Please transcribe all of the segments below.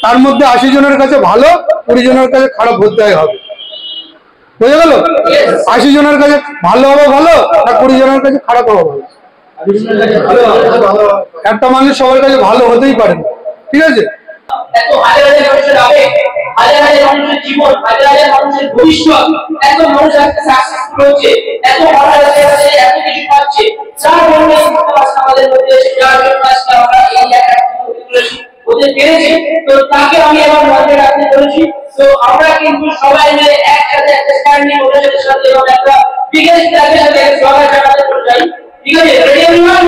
তার মধ্যে 80 জনের কাছে ভালো, 20 জনের কাছে খারাপ হতে হবে। বুঝে গেল? 80 জনের কাছে ভালো হবে ভালো, আর 20 জনের কাছে খারাপ হবে ভালো। একটা মানুষ সবার কাছে ভালো হতেই পারে না, ঠিক আছে? এত হাজার হাজার মানুষের আবেগ, হাজার হাজার মানুষের জীবন, হাজার হাজার মানুষের ভবিষ্যৎ, এত মানুষ আজকে সাকসেসফুল হচ্ছে, এত হাজার হাজার এত কিছু পাচ্ছে, যার জন্য আমাদের মধ্যে এসে যার জন্য আজকে আমরা এই একটা হতে পেরেছি। তো তাকে আমি এবার মনে রাখতে বলেছি। তো আমরা কিন্তু সবাই মিলে একসাথে একটা স্ট্যান্ড নিয়ে ওদের সাথে এবং একটা বিগেস্ট ট্র্যাকের সাথে সবাই জানাতে চাই। ঠিক আছে, রেডি এভরিওয়ান?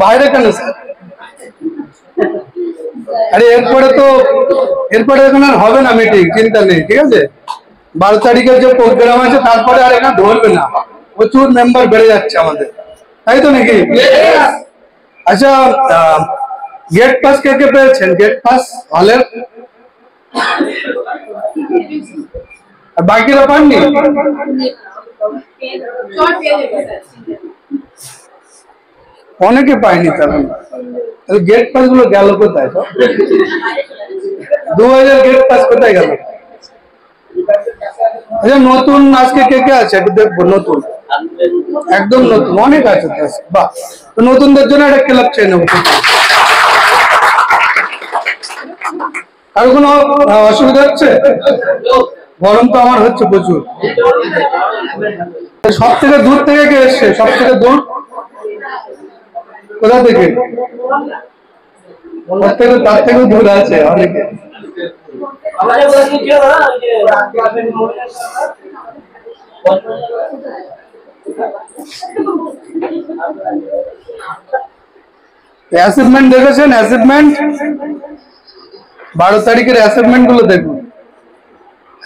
বাইরে কেন স্যার? আরে এরপরে এখন আর হবে না মিটিং, চিন্তা নেই, ঠিক আছে? 12 তারিখের যে প্রোগ্রাম আছে তারপরে আর এখানে ধরবে না, প্রচুর মেম্বার বেড়ে যাচ্ছে আমাদের, তাই তো নাকি? আচ্ছা, গেট পাস কে কে পেয়েছেন? গেট পাস হলের বাকিরা পাননি? অনেকে পায়নি, তখন গেট পাস গুলো গেল কোথায়? 2000 গেট পাস কোথায় গেল? আচ্ছা, নতুন আজকে কে কে আছে একটু দেখবো। নতুন, একদম নতুন অনেক আছে। বাহ, তো নতুনদের জন্য একটা ক্লাব চেয়ে নেবো। আর কোনো অসুবিধা হচ্ছে? গরম তো আমার হচ্ছে প্রচুর। সব থেকে দূর থেকে কে এসছে? সব থেকে দূর কোথা থেকে? তার থেকেও দূর আছে অনেকে। অ্যাসাইনমেন্ট দেখেছেন? অ্যাসাইনমেন্ট 12 তারিখের অ্যাসাইনমেন্ট গুলো দেখুন,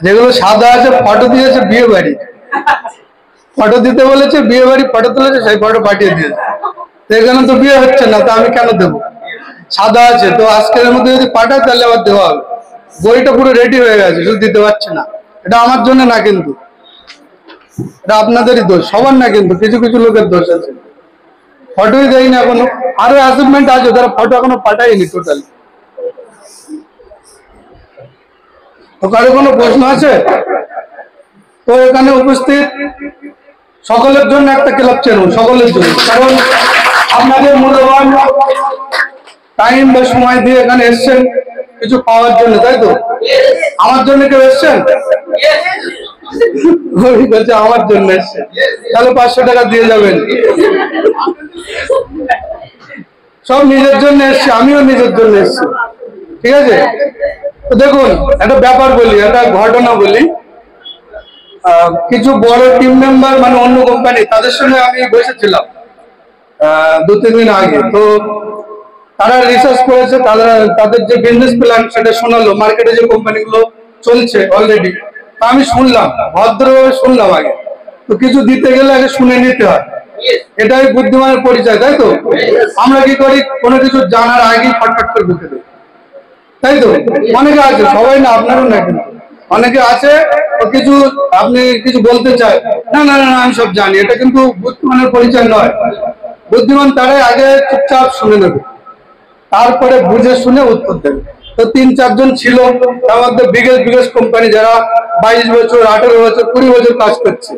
যেগুলো সাদা আছে, ফটো দিয়েছে বিয়ে বাড়ি, ফটো দিতে বলেছে, বিয়ে বাড়ি ফটো তুলেছে, সেই ফটো পাঠিয়ে দিয়েছে। এখানে তো বিয়ে হচ্ছে না, তো আমি কেন দেবো? সাদা আছে তো, আজকের মধ্যে যদি পাঠায় তাহলে আবার দেওয়া হবে। বইটা পুরো রেডি হয়ে গেছে, শুধু দিতে পারছে না। এটা আমার জন্য না, কিন্তু এটা আপনাদেরই দোষ, সবার না, কিন্তু কিছু কিছু লোকের দোষ আছে। ফটোই দেয় না এখনো। আরো অ্যাসাইনমেন্ট আছে, তারা ফটো এখনো পাঠায়নি টোটালি। তো কারো কোনো প্রশ্ন আছে? তো এখানে উপস্থিত সকলের জন্য একটা ক্লাব চেনুন, সকলের জন্য, কারণ আপনাদের মূল্যবান টাইম বা সময় দিয়ে এখানে এসছেন কিছু পাওয়ার জন্য, তাই তো? আমার জন্য কেউ এসছেন? বলছে আমার জন্য এসছেন, তাহলে 500 টাকা দিয়ে যাবেন। সব নিজের জন্য এসছে, আমিও নিজের জন্য এসছি, ঠিক আছে? তো দেখুন, একটা ব্যাপার বলি, একটা ঘটনা বলি। কিছু বড় টিম মেম্বার, মানে অন্য কোম্পানি, তাদের সঙ্গে আমি বসেছিলাম 2-3 দিন আগে। তো তারা রিসার্চ করেছে, তাদের যে বিজনেস প্ল্যান সেটা শোনালো, মার্কেটে যে কোম্পানিগুলো চলছে অলরেডি। আমি শুনলাম, ভদ্রভাবে শুনলাম আগে। তো কিছু দিতে গেলে আগে শুনে নিতে হয়, এটাই বুদ্ধিমানের পরিচয়, তাই তো? আমরা কি করি, কোনো কিছু জানার আগেই ফটফট করে ঢুকে দেবো, তাই তো? অনেকে আছে, সবাই না, আপনারও না, কিন্তু অনেকে আছে কিছু, আপনি কিছু বলতে চায়, না না না আমি সব জানি, এটা কিন্তু বুদ্ধিমানের পরিচয় নয়। বুদ্ধিমান তারাই আগে চুপচাপ শুনে নেবে, তারপরে বুঝে শুনে উত্তর দেবে। তো 3-4 জন ছিল, তার মধ্যে বিগেস্ট কোম্পানি, যারা 22 বছর, 18 বছর, 20 বছর কাজ করছে।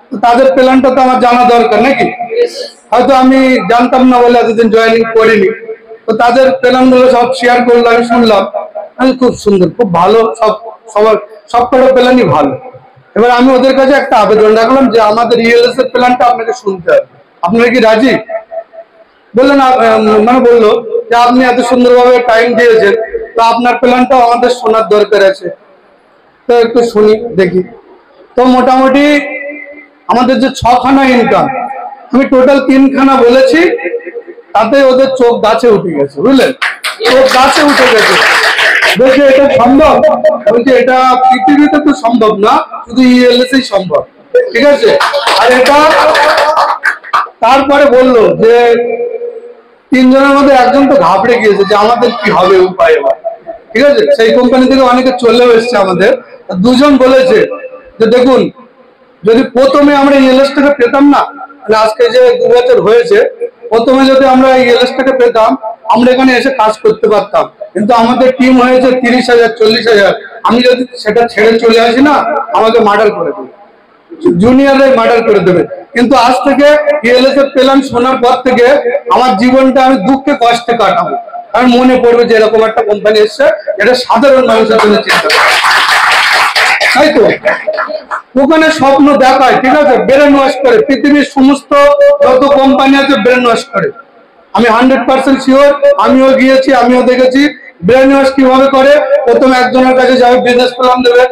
তো তাদের প্ল্যানটা তো আমার জানা দরকার নাকি? হয়তো আমি জানতাম না বলে এতদিন জয়েনিং করিনি। তো তাদের প্ল্যান গুলো সব শেয়ার করলাম, আমি শুনলাম, আমি খুব সুন্দর, খুব ভালো, সবকটা প্ল্যানই ভালো। এবার আমি ওদের কাছে একটা আবেদন রাখলাম যে আমাদের ইএলএস এর প্ল্যানটা আপনাকে শুনতে হবে, আপনারা কি রাজি? বললেন, মানে বললো যে আপনি এত সুন্দরভাবে টাইম দিয়েছেন, তো আপনার প্ল্যানটাও আমাদের শোনার দরকার আছে, তো একটু শুনি দেখি। তো মোটামুটি আমাদের যে 6খানা ইনকাম, আমি টোটাল 3খানা বলেছি, তাতে ওদের চোখ গাছে উঠে গেছে, বুঝলেন? চোখ গাছে উঠে গেছে। বলছে এটা সম্ভব, বলছে এটা পৃথিবীতে তো সম্ভব না, শুধু ইএলএসই সম্ভব, ঠিক আছে। আর এটা তারপরে বললো যে তিনজনের মধ্যে একজন তো ঘাবড়ে গিয়েছে যে আমাদের কি হবে উপায় এবার, ঠিক আছে। সেই কোম্পানি থেকে অনেকে চলেও এসছে আমাদের, দুজন বলেছে যে দেখুন যদি প্রথমে আমরা ইএলএসটাকে পেতাম না, মানে আজকে যে 2 বছর হয়েছে, প্রথমে যদি আমরা ইএলএসটাকে পেতাম আমরা এখানে এসে কাজ করতে পারতাম, কিন্তু আমাদের টিম হয়েছে 30,000 40,000, আমি যদি সেটা ছেড়ে চলে আসি না আমাকে মার্ডার করে দেবে, জুনিয়ররাই মার্ডার করে দেবে। কিন্তু আজ থেকে ইএলএস এর প্ল্যান শোনার পর থেকে আমার জীবনটা আমি দুঃখে কষ্টে কাটাবো, কারণ মনে পড়বে যে এরকম একটা কোম্পানি এসছে এটা সাধারণ মানুষের জন্য চিন্তা করে, তাই তো। ওখানে স্বপ্ন দেখায়, ঠিক আছে, ব্রেন ওয়াশ করে, পৃথিবীর সমস্ত যত কোম্পানি আছে ব্রেন ওয়াশ করে। আমি 100% শিওর, আমিও গিয়েছি, আমিও দেখেছি ব্রেন ওয়াশ কিভাবে করে। প্রথমে একজনের কাছে যাবে, বিজনেস প্ল্যান দেবে,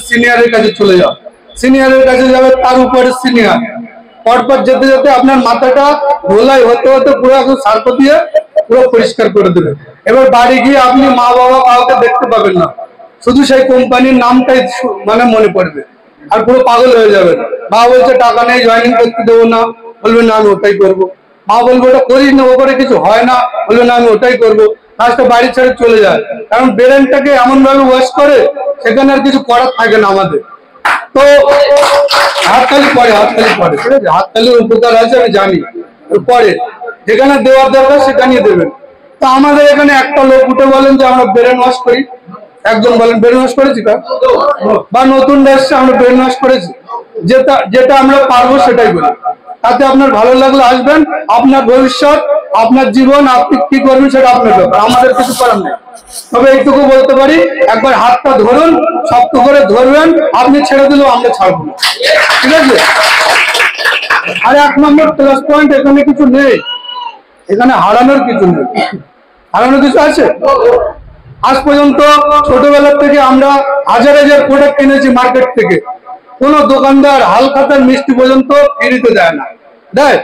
সিনিয়রের কাছে চলে যাও, সিনিয়রের কাছে যাবে, তার উপরে সিনিয়র, পরপর যেতে যেতে আপনার মাথাটা ধোলাই হতে হতে পুরো একদম সার্প দিয়ে পুরো পরিষ্কার করে দেবে। এবার বাড়ি গিয়ে আপনি মা বাবা কাউকে দেখতে পাবেন না, শুধু সেই কোম্পানির নামটাই মানে মনে পড়বে, আর পুরো পাগল হয়ে যাবে। মা বলছে টাকা নেই, জয়েনিং করতে দেবো না, বলবে না আমি ওটাই করবো। মা বলবো ওটা করিস না, ও করে কিছু হয় না, বলবে না আমি ওটাই করবো। লাস্টে বাড়ি ছেড়ে চলে যায়, কারণ ব্রেনটাকে এমন ভাবে ওয়াশ করে সেখানে আর কিছু করার থাকে না আমাদের। তো হাততালি পরে, হাততালি পরে, ঠিক আছে, হাততালির উপকার আছে আমি জানি, পরে যেখানে দেওয়ার দরকার সেখানেই দেবেন। তো আমাদের এখানে একটা লোক উঠে বলেন যে আমরা ব্রেন ওয়াশ করি, একজন বলেন ব্রেন ওয়াশ করেছি বা নতুন এসছে আমরা ব্রেন ওয়াশ করেছি, যেটা যেটা আমরা পারবো সেটাই বলি। তাতে আপনার ভালো লাগলে আসবেন, আপনার ভবিষ্যৎ আপনার জীবন আপনি কি করবেন সেটা আপনার ব্যাপার, আমাদের কিছু করার নেই। তবে এইটুকু বলতে পারি, একবার হাতটা ধরুন, শক্ত করে ধরবেন, আপনি ছেড়ে দিলেও আমরা ছাড়বো না, ঠিক আছে। আর 1 নম্বর প্লাস পয়েন্ট, এখানে কিছু নেই, এখানে হারানোর কিছু নেই। হারানোর কিছু আছে? আজ পর্যন্ত ছোটবেলার থেকে আমরা হাজার হাজার প্রোডাক্ট কিনেছি মার্কেট থেকে, কোন দোকানদার হালখাতার মিষ্টি পর্যন্ত ফ্রিতে দেয় না, দেয়?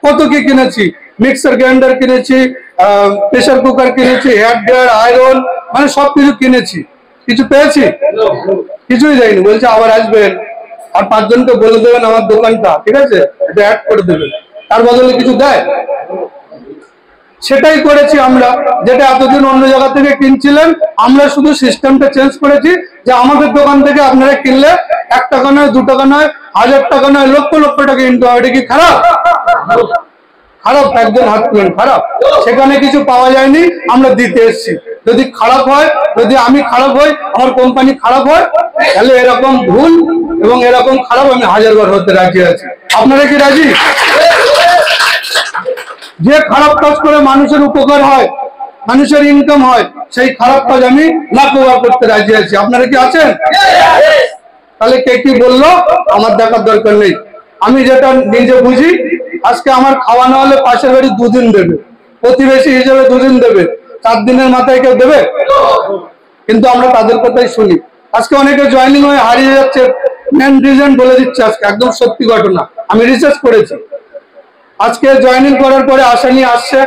কত কি কিনেছি, মিক্সার গ্রাইন্ডার কিনেছি, প্রেসার কুকার কিনেছি, হেয়ার ড্রায়ার, আয়রন, মানে সবকিছু কিনেছি, কিছু পেয়েছি? কিছুই দেয়নি। বলছে আবার আসবেন আর 5 জনকে বলে দেবেন আমার দোকানটা, ঠিক আছে, এটা অ্যাড করে দেবেন, তার বদলে কিছু দেয়? সেটাই করেছি আমরা, যেটা এতদিন অন্য জায়গা থেকে কিনছিলেন, আমরা শুধু সিস্টেমটা চেঞ্জ করেছি যে আমাদের দোকান থেকে আপনারা কিনলে 1 টাকা নয়, 2 টাকা নয়, 1000 টাকা নয়, লক্ষ লক্ষ টাকা ইনকাম হয়। এটা কি খারাপ? খারাপ? একজন হাত তুলেন, খারাপ? সেখানে কিছু পাওয়া যায়নি, আমরা দিতে এসেছি। যদি খারাপ হয়, যদি আমি খারাপ হই, আমার কোম্পানি খারাপ হয়, তাহলে এরকম ভুল এবং এরকম খারাপ আমি 1000 বার হতে রাজি আছি। আপনারা কি রাজি? যে খারাপ কাজ করে মানুষের উপকার হয়, মানুষের ইনকাম হয়, সেই খারাপ কাজ আমি লাখবার করতে রাজি আছি। আপনারা কি আছেন? তাহলে কে কি বললো আমার দেখার দরকার নেই, আমি যেটা নিজে বুঝি। আজকে আমার খাওয়ানো হলে পাশের বাড়ি 2 দিন দেবে, প্রতিবেশী হিসেবে 2 দিন দেবে, 4 দিনের মাথায় কেউ দেবে? কিন্তু আমরা তাদের কথাই শুনি। আজকে অনেকে জয়েনিং হয়ে হারিয়ে যাচ্ছে, মেন রিজন বলে দিচ্ছে আজকে, একদম সত্যি ঘটনা, আমি রিসার্চ করেছি। আজকে জয়েনিং করার পরে আশা নিয়ে আসছে,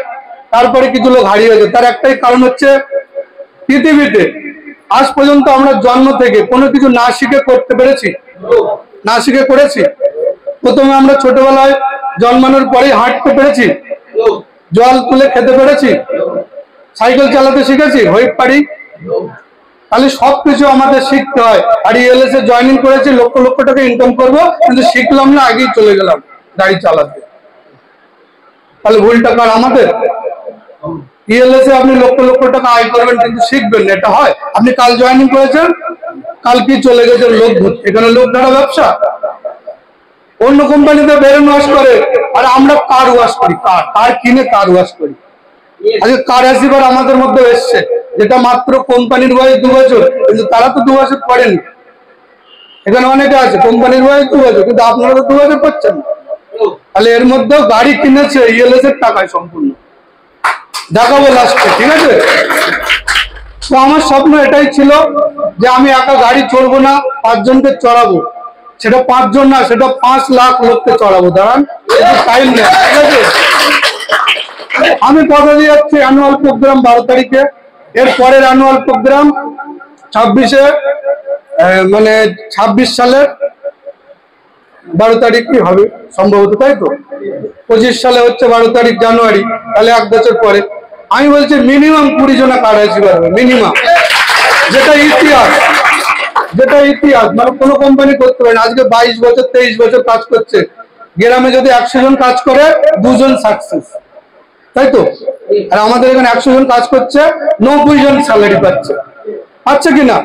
তারপরে কিছু লোক হারিয়ে গেছে। তার একটাই কারণ হচ্ছে পৃথিবীতে আজ পর্যন্ত আমরা জন্ম থেকে কোনো কিছু না শিখে করতে পেরেছি? না শিখে করেছি? প্রথমে আমরা ছোটবেলায় জন্মানোর পরেই হাঁটতে পেরেছি, জল তুলে খেতে পেরেছি, সাইকেল চালাতে শিখেছি, হুইপ পারি? তাহলে সবকিছু আমাদের শিখতে হয়। আর ইএলএস এ জয়েনিং করেছি, লক্ষ লক্ষ টাকা ইনকাম করবো, কিন্তু শিখলাম না, আগেই চলে গেলাম গাড়ি চালাতে। তাহলে ভুলটা কার? আমাদের। ইএলএস এ আপনি লক্ষ লক্ষ টাকা আয় করবেন, কিন্তু শিখবেন না, এটা হয়? আপনি কাল জয়েনিং করেছেন, কাল কি চলে গেছেন লোক ধরতে, এখানে লোক ধরা ব্যবসা। অন্য কোম্পানিতে ব্রেন ওয়াশ করে, আর আমরা কার ওয়াশ করি, কার কিনে কার ওয়াশ করি। আজকে কার আসিবার আমাদের মধ্যে এসছে, যেটা মাত্র কোম্পানির বয়স 2 বছর, কিন্তু তারা তো 2 বছর করেনি। এখানে অনেকে আছে কোম্পানির বয়স 2 বছর, কিন্তু আপনারা তো 2 বছর করছেন না। তাহলে এর মধ্যেও গাড়ি কিনেছে ইএলএস এর টাকায় সম্পূর্ণ, দেখাবো লাস্টে, ঠিক আছে। তো আমার স্বপ্ন এটাই ছিল যে আমি একা গাড়ি চড়বো না, 5 জনকে চড়াবো, সেটা 5 জন না, সেটা 5 লাখ লোককে চড়াবো। দাঁড়ান, টাইম নেই, ঠিক আছে। আমি কথা দিয়ে যাচ্ছি অ্যানুয়াল প্রোগ্রাম 12 তারিখে, এর পরের অ্যানুয়াল প্রোগ্রাম 26 সালের 12 তারিখই হবে সম্ভবত, তাই তো? 25 সালে হচ্ছে 12 তারিখ জানুয়ারি, তাহলে 1 বছর পরে। আমি বলছি মিনিমাম 20 জনা কার্ড অ্যাচিভ হবে, মিনিমাম। যেটা ইতিহাস মানে কোনো কোম্পানি করতে পারে না। আজকে 22 বছর 23 বছর কাজ করছে, গ্রামে যদি 100 জন কাজ করে 2 জন সাকসেস, তাই তো? আর আমাদের এখানে 100 জন কাজ করছে, 90 জন স্যালারি পাচ্ছে। আচ্ছা কিনা?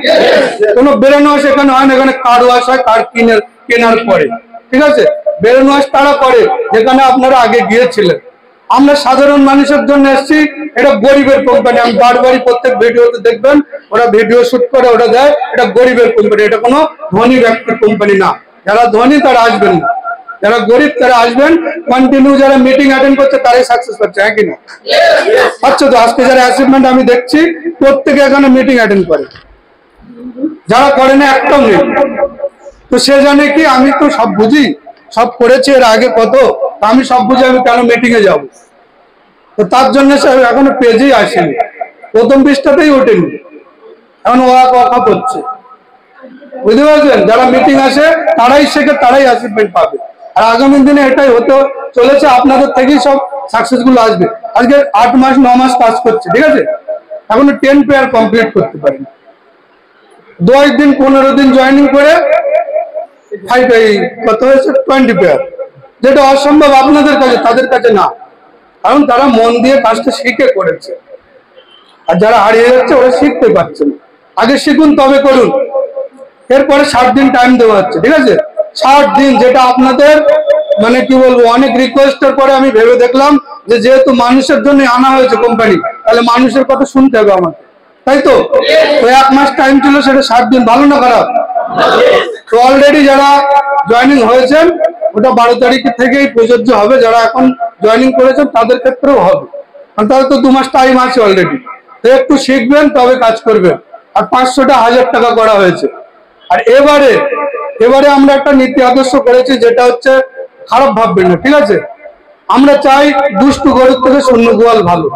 কোনো ব্রেন ওয়াশ এখানে হয় না, এখানে কার্ড ওয়াশ হয় কার্ড কেনার পরে, ঠিক আছে? ব্রেন ওয়াশ তারা করে যেখানে আপনারা আগে গিয়েছিলেন। আমরা সাধারণ মানুষের জন্য এসেছি, এটা গরিবের কোম্পানি। আমি বারবারই প্রত্যেক ভিডিওতে দেখবেন ওরা ভিডিও শুট করে ওটা দেয়, এটা গরিবের কোম্পানি, এটা কোনো ধনী ব্যক্তির কোম্পানি না। যারা ধনী তারা আসবেন না, যারা গরিব তারা আসবেন। কন্টিনিউ যারা মিটিং অ্যাটেন্ড করছে তারাই সাকসেস পাচ্ছে, হ্যাঁ কিনা? আচ্ছা, তো আজকে যারা অ্যাচিভমেন্ট আমি দেখছি প্রত্যেকে এখানে মিটিং অ্যাটেন্ড করে, যারা করে না একটাও নেই। তো সে জানে কি আমি তো সব বুঝি, সব করেছি এর আগে কত, আমি সব বুঝি, আমি কেন মিটিং এ যাবো? তো তার জন্য সে এখনো পেজেই আসেনি, প্রথম পৃষ্ঠাতেই ওঠেনি, এখন ওয়া করছে। বুঝতে পারছেন? যারা মিটিং আসে তারাই শেখে, তারাই অ্যাচিভমেন্ট পাবে। আর আগামী দিনে এটাই হতে চলেছে, আপনাদের থেকেই সব সাকসেস গুলো আসবে। আজকে 8 মাস 9 মাস কাজ করছে, ঠিক আছে, এখনো 10 পেয়ার কমপ্লিট করতে পারেন। 10 দিন 15 দিন জয়েনিং করে কত হয়েছে 20 পেয়ার, যেটা অসম্ভব আপনাদের কাছে, তাদের কাছে না, কারণ তারা মন দিয়ে কাজটা শিখে করেছে। আর যারা হারিয়ে যাচ্ছে ওরা শিখতে পারছে না। আগে শিখুন তবে করুন। এরপরে 60 দিন টাইম দেওয়া হচ্ছে, ঠিক আছে? 60 দিন, যেটা আপনাদের মানে কি বলবো, অনেক রিকোয়েস্টের পরে আমি ভেবে দেখলাম যে যেহেতু মানুষের জন্য আনা হয়েছে কোম্পানি, তাহলে মানুষের কথা শুনতে হবে আমাকে, তাই তো? 1 মাস টাইম ছিল, সেটা 60 দিন, ভালো না খারাপ? তো অলরেডি যারা জয়েনিং হয়েছেন ওটা 12 তারিখ থেকেই প্রযোজ্য হবে। যারা এখন জয়েনিং করেছেন তাদের ক্ষেত্রেও হবে, কারণ তাদের তো 2 মাস টাইম আছে অলরেডি। তো একটু শিখবেন তবে কাজ করবেন। আর 500টা 1000 টাকা করা হয়েছে। আর এবারে আমরা একটা নীতি আদর্শ করেছি, যেটা হচ্ছে খারাপ ভাববেন না, ঠিক আছে? আমরা চাই দুষ্টু গরুর থেকে শূন্য গোয়াল ভালো।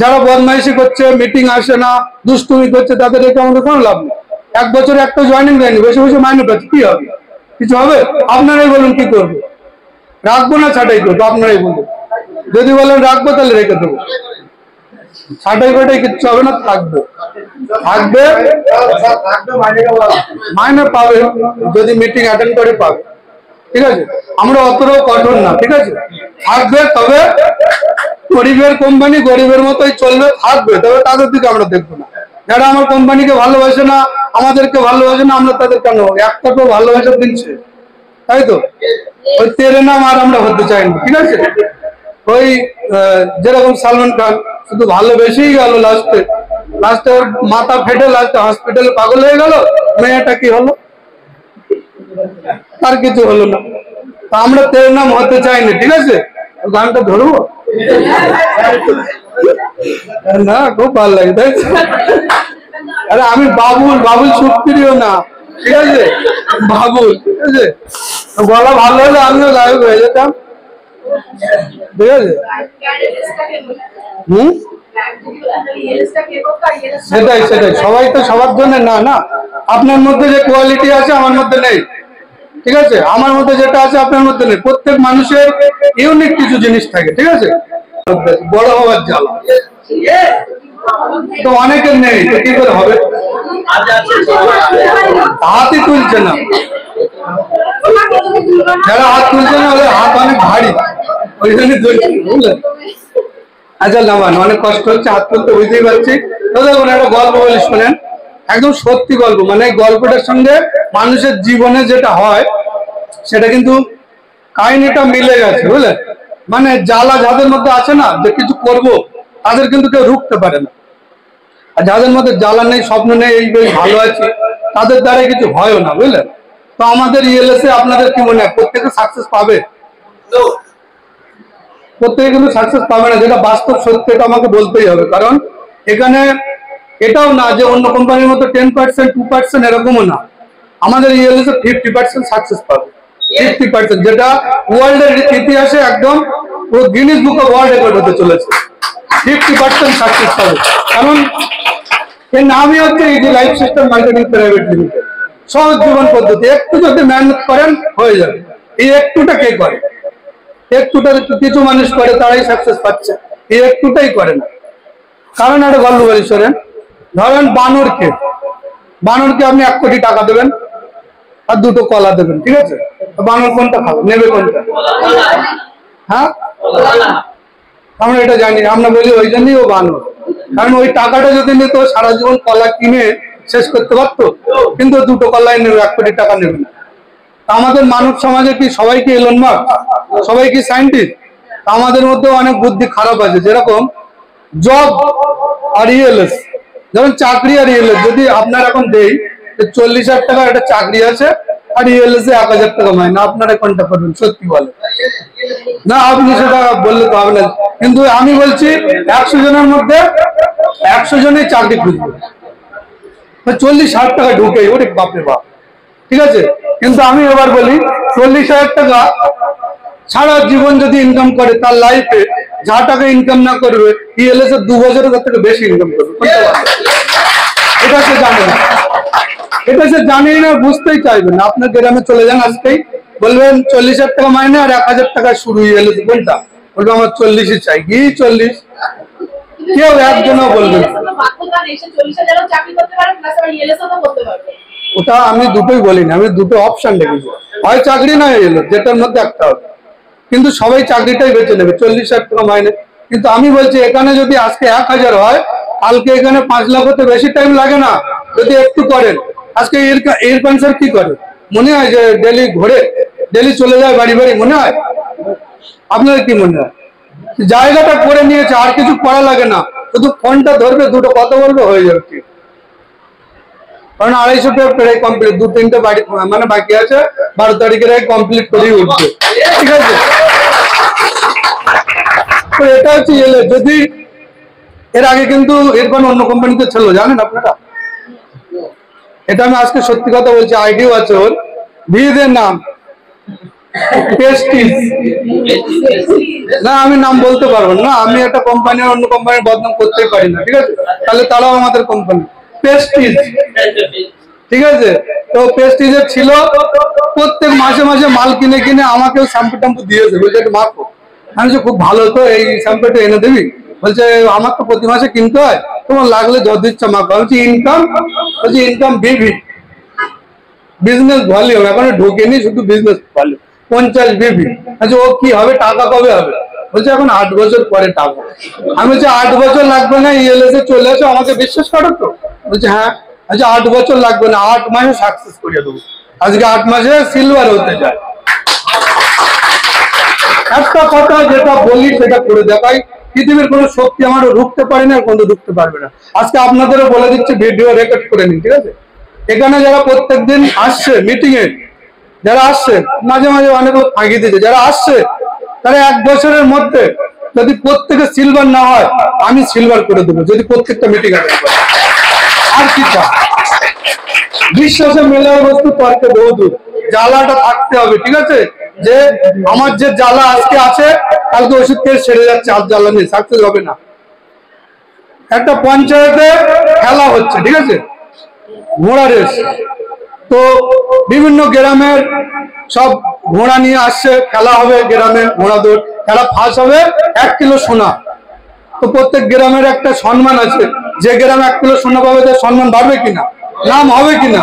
যারা বদমাইশি করছে, মিটিং আসে না, দুষ্টুমি করছে, তাদের এটা আমাদের কোনো লাভ নেই। 1 বছরে একটা জয়েনিং দেয়নি, বসে বসে মাইনে পাচ্ছে, কি হবে? কিছু হবে? আপনারাই বলুন কি করবো, রাখবো না ছাটাই করবো? আপনারাই বলুন। যদি বলেন রাখবো তাহলে রেখে দেবো, ছাটাই ফাটাই কিচ্ছু হবে না, থাকবে মাইনে পাবে, যদি মিটিং অ্যাটেন্ড করে পাবে, ঠিক আছে? আমরা অতটাও কঠোর না, ঠিক আছে? থাকবে, তবে গরিবের কোম্পানি গরিবের মতোই চলবে, থাকবে, তবে তাদের দিকে আমরা দেখবো না। যারা আমার কোম্পানিকে ভালোবাসে না, আমাদেরকে ভালোবাসে না, আমরা তাদের কেন একটা তো ভালোবাসা দিচ্ছে, তাই তো? ওই তেরে নাম আর আমরা হতে চাই না, ঠিক আছে? ওই যেরকম সালমান খান শুধু ভালোবেসেই গেল, লাস্টে ওর মাথা ফেটে লাস্টে হসপিটালে পাগল হয়ে গেল, মেয়েটা কি হলো, তার কিছু হলো না। তা আমরা তেরে নাম হতে চাই না, ঠিক আছে? গানটা ধরবো না, খুব ভালো লাগে, তাই? আরে আমি বাবুল সুপ্রিয় না, ঠিক আছে? বাবুল, ঠিক আছে? গলা ভালো হলে আমিও গায়ক হয়ে যেতাম, ঠিক আছে? সেটাই সবাই তো সবার জন্য না। আপনার মধ্যে যে কোয়ালিটি আছে আমার মধ্যে নেই, ঠিক আছে? আমার মধ্যে যেটা আছে আপনার মধ্যে নেই। প্রত্যেক মানুষের ইউনিক কিছু জিনিস থাকে, ঠিক আছে? বড় হওয়ার জ্বালা তো অনেকের নেই, তো কি করে হবে? হাতই তুলছে না, যারা হাত তুলছে না ওদের হাত অনেক ভারী, ওই জন্য বুঝলেন? আচ্ছা নামান, অনেক কষ্ট হচ্ছে হাত তুলতে, বুঝতেই পারছি। তো দেখুন একটা গল্প বলি, শোনেন, একদম সত্যি গল্প। মানে গল্পটার সঙ্গে মানুষের জীবনে যেটা হয় সেটা কিন্তু কাহিনীটা মিলে গেছে, বুঝলেন? মানে জ্বালা যাদের মধ্যে আছে না, যে কিছু করব, তাদের কিন্তু কেউ রুখতে পারে না। আর যাদের মধ্যে জ্বালা নেই, স্বপ্ন নেই, এই ভালো আছে, তাদের দ্বারা কিছু হয়ও না, বুঝলেন? তো আমাদের ইএলএসএ আপনাদের কি মনে হয় প্রত্যেকে সাকসেস পাবে? প্রত্যেকে কিন্তু সাকসেস পাবে না, যেটা বাস্তব সত্যি, এটা আমাকে বলতেই হবে। কারণ এখানে এটাও না যে অন্য কোম্পানির মতো 10% 2% এরকমও না। আমাদের ইএলএসএ 50% সাকসেস পাবে, 50%, যেটা ওয়ার্ল্ডের ইতিহাসে একদম পুরো Guinness book of world record হতে চলেছে। 50% সাকসেস পাবে, কারণ এর নামই হচ্ছে easy life system marketing private limited. সহজ জীবন পদ্ধতি, একটু যদি মেহনত করেন হয়ে যাবে। এই একটুটা কে করে? একটুটা কিছু মানুষ করে, তারাই সাকসেস পাচ্ছে, এই একটুটাই করে না। কারণ একটা গল্প বলি শোনেন। ধরেন বানরকে আপনি 1 কোটি টাকা দেবেন আর 2টো কলা দেবেন, ঠিক আছে? বানর কোনটা খাবে, নেবে কোনটা? হ্যাঁ, আমরা এটা জানি, আমরা বলি ওই জন্যই ও বানর। কারণ ওই টাকাটা যদি নিত সারা জীবন কলা কিনে শেষ করতে পারতো, কিন্তু 2টো কলাই নেবে, 1 কোটি টাকা নেবে না। আমাদের মানব সমাজে কি সবাই কি এলন মাস্ক, সবাই কি সায়েন্টিস্ট? আমাদের মধ্যে অনেক বুদ্ধি খারাপ আছে। যেরকম জব আর ইএলএস, যেমন চাকরি আর ইএলএস যদি আপনার এখন দেই 40,000 টাকা একটা চাকরি আছে আর ইএলএস এ 1,000 টাকা মাইনে, আপনারা কোনটা করবেন? সত্যি বলেন না, আপনি সেটা বললে তো হবে না। কিন্তু আমি বলছি 100 জনের মধ্যে 100 জনই চাকরি খুঁজবে, 40,000 টাকা ঢুকে, ওরে বাপরে বাপ, ঠিক আছে? কিন্তু আমি এবার বলি 40,000 টাকা সারা জীবন যদি ইনকাম করে, তার লাইফে যা টাকা ইনকাম না করবে ইএলএস এর 2 বছরে তার থেকে বেশি ইনকাম করবে। এটা সে জানে না, এটা সে জানেই না, বুঝতেই চাইবে না। আপনার গ্রামে চলে যান আজকেই, বলবেন 40,000 টাকা মাইনে আর 1,000 টাকা শুরু ইএলএস, কোনটা? বলবে আমার 40ই চাই। কি 40? কেউ একজনও বলবে না। ওটা আমি দুটোই বলিনি, আমি দুটো অপশন রেখেছি, হয় চাকরি না এলো, যেটার মধ্যে একটা হবে। কিন্তু সবাই চাকরিটাই বেছে নেবে 40,000 টাকা মাইনে। কিন্তু আমি বলছি এখানে যদি আজকে 1,000 হয়, কালকে এখানে 5 লাখ হতে বেশি টাইম লাগে না যদি একটু করেন। আজকে ইরফান স্যার কি করে মনে হয়? যে ডেলি ঘোরে, ডেলি চলে যায় বাড়ি বাড়ি, মনে হয়? আপনার কি মনে হয়? জায়গাটা করে নিয়েছে, আর কিছু করা লাগে না, শুধু ফোনটা ধরবে, 2টো কথা বলবে, হয়ে যাবে ঠিক। কারণ 250টা প্রায় কমপ্লিট, 2-3টে বাড়ি মানে বাকি আছে, 12 তারিখের আগে কমপ্লিট করেই উঠবে, ঠিক আছে? তো এটা হচ্ছে এলে। যদি এর আগে কিন্তু ইরফান অন্য কোম্পানিতে ছিল, জানেন আপনারা? এটা আমি আজকে সত্যি কথা বলছি, আইডিও আছে ওর, ভিদের নাম পেস্টিজ। না, আমি নাম বলতে পারবো না, আমি একটা কোম্পানি অন্য কোম্পানির বদনাম করতেই পারি না, ঠিক আছে? তাহলে তারাও আমাদের কোম্পানি পেস্টিজ, ঠিক আছে? তো পেস্টিজের ছিল, প্রত্যেক মাসে মাসে মাল কিনে কিনে আমাকেও শ্যাম্পু ট্যাম্পু দিয়েছে, বলছে একটু মাখো। আমি খুব ভালো, তো এই শ্যাম্পুটা এনে দিবি? বলছে আমার তো প্রতি মাসে কিনতে হয়, তোমার লাগলে যত ইচ্ছা মাখো। বলছি ইনকাম? বলছি ইনকাম বিভি, বিজনেস ভলিউম এখনো ঢোকেনি, শুধু বিজনেস ভলিউম 50 বিভি। আচ্ছা ও কি হবে, টাকা কবে হবে? বলছে এখন 8 বছর পরে টাকা। আমি বলছি 8 বছর লাগবে না, ইএলএস এ চলে আসো, আমাকে বিশ্বাস করো তো? বলছে হ্যাঁ। আচ্ছা 8 বছর লাগবে না, 8 মাসে সাকসেস করিয়ে দেবো। আজকে 8 মাসে সিলভার হতে যায়। একটা কথা যেটা বলি সেটা করে দেখাই, পৃথিবীর কোনো শক্তি আমার রুখতে পারে না, কোনো রুখতে পারবে না। আজকে আপনাদেরও বলে দিচ্ছি, ভিডিও রেকর্ড করে নিন, ঠিক আছে? এখানে যারা প্রত্যেকদিন আসছে মিটিং এ, যারা আসছে, মাঝে মাঝে অনেক লোক ফাঁকি দিচ্ছে, যারা আসছে তারা 1 বছরের মধ্যে যদি প্রত্যেকে সিলভার না হয়, আমি সিলভার করে দেবো, যদি প্রত্যেকটা মিটিং অ্যাটেন্ড করে। আর কি চাই? বিশ্বাসে মেলার বস্তু তর্কে বহুদূর, জ্বালাটা থাকতে হবে, ঠিক আছে? যে আমার যে জ্বালা আজকে আছে, কালকে ওষুধ খেয়ে সেরে যাচ্ছে, আর জ্বালা নেই, সাকসেস হবে না। একটা পঞ্চায়েতে খেলা হচ্ছে, ঠিক আছে? ঘোড়া রেস। তো বিভিন্ন গ্রামের সব ঘোড়া নিয়ে আসছে, খেলা হবে গ্রামে, ঘোড়া দৌড় খেলা, ফার্স্ট হবে 1 কিলো সোনা। তো প্রত্যেক গ্রামের একটা সম্মান আছে, যে গ্রামে 1 কিলো সোনা পাবে তার সম্মান বাড়বে কিনা, নাম হবে কিনা?